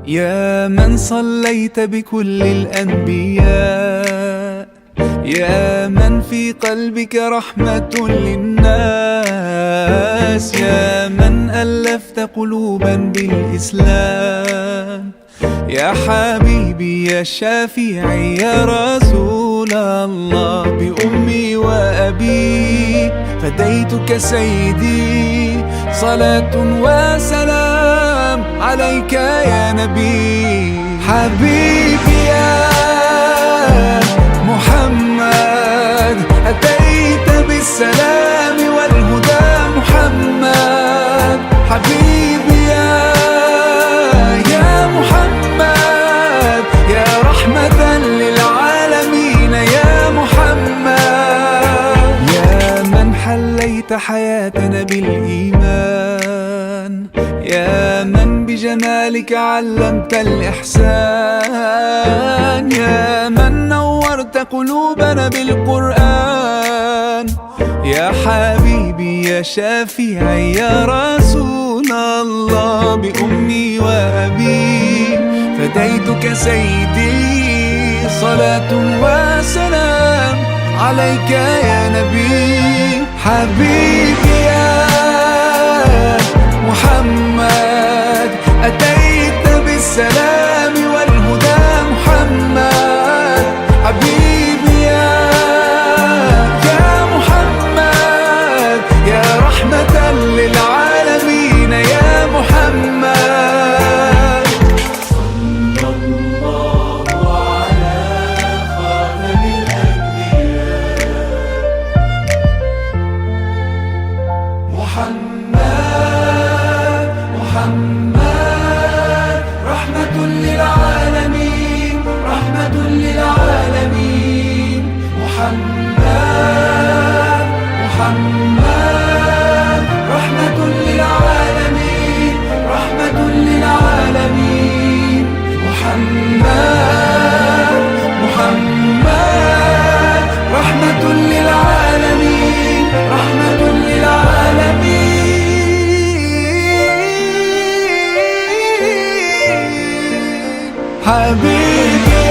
يا من صليت بكل الأنبياء، يا من في قلبك رحمة للناس، يا من ألفت قلوبا بالإسلام، يا حبيبي يا شافعي يا رسول الله، بأمي وأبي فديتك سيدي، صلاة وسلام عليك يا نبي. حبيبي يا محمد أتيت بالسلام والهدى محمد، حبيبي يا محمد يا رحمة للعالمين يا محمد، يا من حليت حياتنا بالإيمان، يا من بجمالك علمت الإحسان، يا من نورت قلوبنا بالقرآن، يا حبيبي يا شافعي يا رسول الله، بأمي وأبي فديتك سيدي، صلاة وسلام عليك يا نبي. حبيبي يا محمد أتيت بالسلام والهدى محمد، حبيبي يا محمد يا رحمة للعالمين يا محمد. صلى الله على خاتم الأنبياء محمد، محمد رحمة للعالمين، رحمة للعالمين، محمد، محمد رحمة للعالمين، رحمة للعالمين، محمد، محمد رحمة للعالمين، رحمة للعالمين. حبيبي